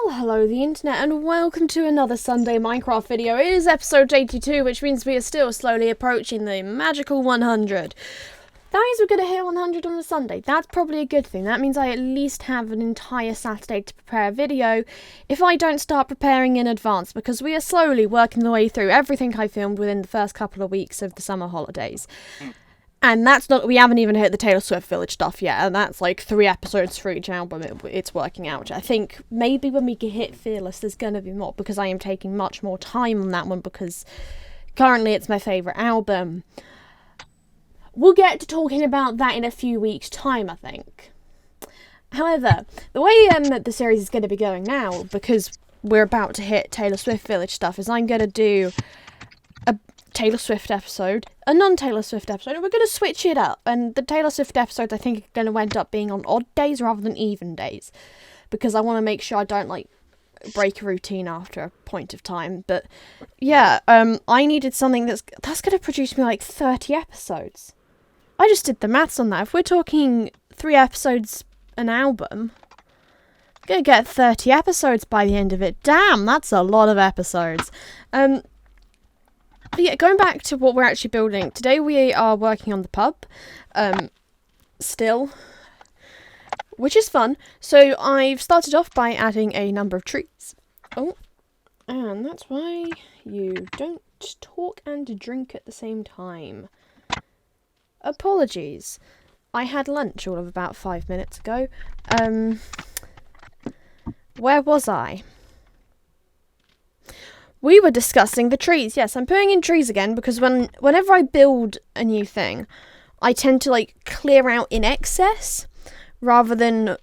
Well, hello the internet and welcome to another Sunday Minecraft video. It is episode 82, which means we are still slowly approaching the magical 100. That means we're going to hit 100 on a Sunday. That's probably a good thing. That means I at least have an entire Saturday to prepare a video if I don't start preparing in advance, because we are slowly working the way through everything I filmed within the first couple of weeks of the summer holidays. And that's not, we haven't even hit the Taylor Swift Village stuff yet, and that's like 3 episodes for each album it's working out. I think maybe when we hit Fearless there's going to be more, because I am taking much more time on that one, because currently it's my favourite album. We'll get to talking about that in a few weeks' time, I think. However, the way the series is going to be going now, because we're about to hit Taylor Swift Village stuff, is I'm going to do a Taylor Swift episode, a non-Taylor Swift episode, and we're going to switch it up. And the Taylor Swift episodes, I think, are going to end up being on odd days rather than even days, because I want to make sure I don't break a routine after a point of time. But yeah, I needed something that's going to produce me 30 episodes. I just did the maths on that. If we're talking 3 episodes an album, I'm going to get 30 episodes by the end of it. Damn, that's a lot of episodes. But yeah, going back to what we're actually building, today we are working on the pub, still, which is fun. So I've started off by adding a number of trees. Oh, and that's why you don't talk and drink at the same time. Apologies. I had lunch all of about 5 minutes ago. Where was I? We were discussing the trees. Yes, I'm putting in trees again because whenever I build a new thing, I tend to clear out in excess rather than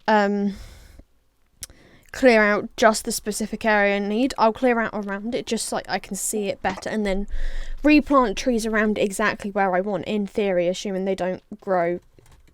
clear out just the specific area I need. I'll clear out around it just so I can see it better, and then replant trees around exactly where I want, in theory, assuming they don't grow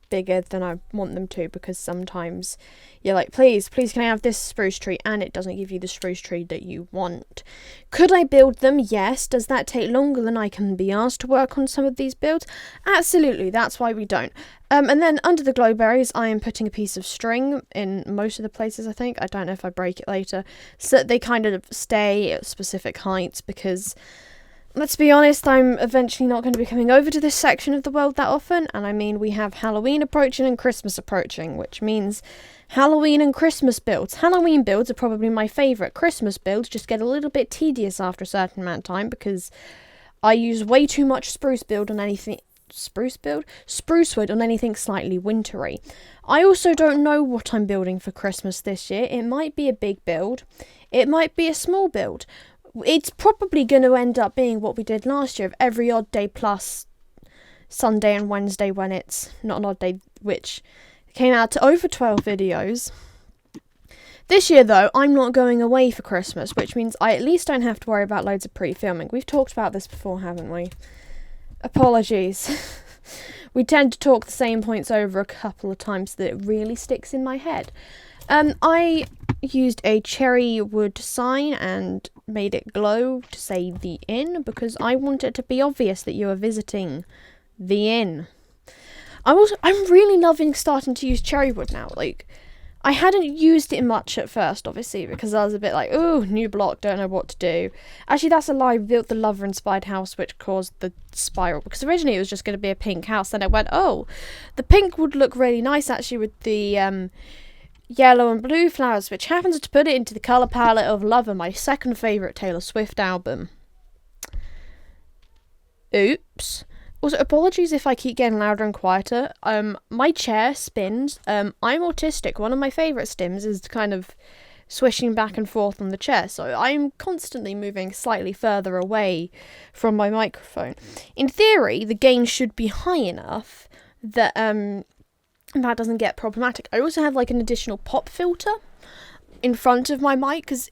bigger than I want them to, because sometimes you're like, please can I have this spruce tree, and it doesn't give you the spruce tree that you want. Could I build them? Yes. Does that take longer than I can be asked to work on some of these builds? Absolutely. That's why we don't. And then under the glowberries, I am putting a piece of string in most of the places, I think. I don't know if I break it later, so that they kind of stay at specific heights, because let's be honest, I'm eventually not going to be coming over to this section of the world that often, and I mean, we have Halloween approaching and Christmas approaching, which means Halloween and Christmas builds. Halloween builds are probably my favourite. Christmas builds just get a little bit tedious after a certain amount of time, because I use way too much spruce wood on anything slightly wintry. I also don't know what I'm building for Christmas this year. It might be a big build, it might be a small build. It's probably going to end up being what we did last year, of every odd day plus Sunday and Wednesday, when it's not an odd day, which came out to over 12 videos. This year, though, I'm not going away for Christmas, which means I at least don't have to worry about loads of pre-filming. We've talked about this before, haven't we? Apologies. We tend to talk the same points over a couple of times so that it really sticks in my head. I used a cherry wood sign and made it glow to say the inn, because I want it to be obvious that you are visiting the inn. I'm really loving starting to use cherry wood now. I hadn't used it much at first, obviously, because I was a bit like, ooh, new block, don't know what to do. Actually, that's a lie. I built the lover-inspired house, which caused the spiral, because originally it was just going to be a pink house. Then I went, oh, the pink would look really nice, actually, with the yellow and blue flowers, which happens to put it into the colour palette of Lover, my second favourite Taylor Swift album. Oops. Also, apologies if I keep getting louder and quieter. My chair spins. I'm autistic. One of my favourite stims is kind of swishing back and forth on the chair, so I'm constantly moving slightly further away from my microphone. In theory, the gain should be high enough that that doesn't get problematic. I also have an additional pop filter in front of my mic, because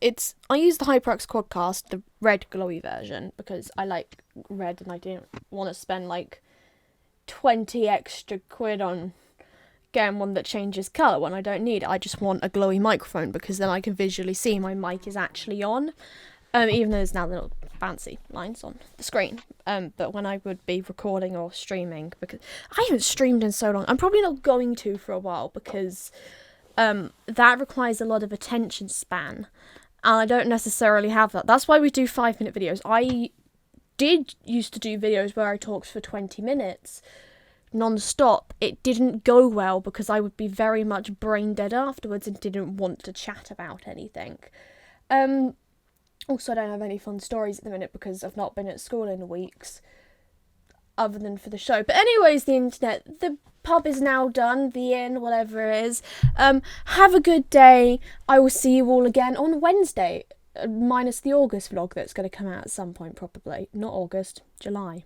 I use the HyperX Quadcast, the red glowy version, because I like red and I didn't want to spend 20 extra quid on getting one that changes colour when I don't need it. I just want a glowy microphone, because then I can visually see my mic is actually on, even though there's now little fancy lines on the screen. But when I would be recording or streaming, because I haven't streamed in so long, I'm probably not going to for a while, because that requires a lot of attention span, and I don't necessarily have that. That's why we do 5-minute videos. I did used to do videos where I talked for 20 minutes non-stop. It didn't go well because I would be very much brain dead afterwards and didn't want to chat about anything. Also, I don't have any fun stories at the minute because I've not been at school in weeks, other than for the show. But anyways, the internet, the pub is now done, the inn, whatever it is. Have a good day. I will see you all again on Wednesday, minus the August vlog that's going to come out at some point, probably. Not August, July.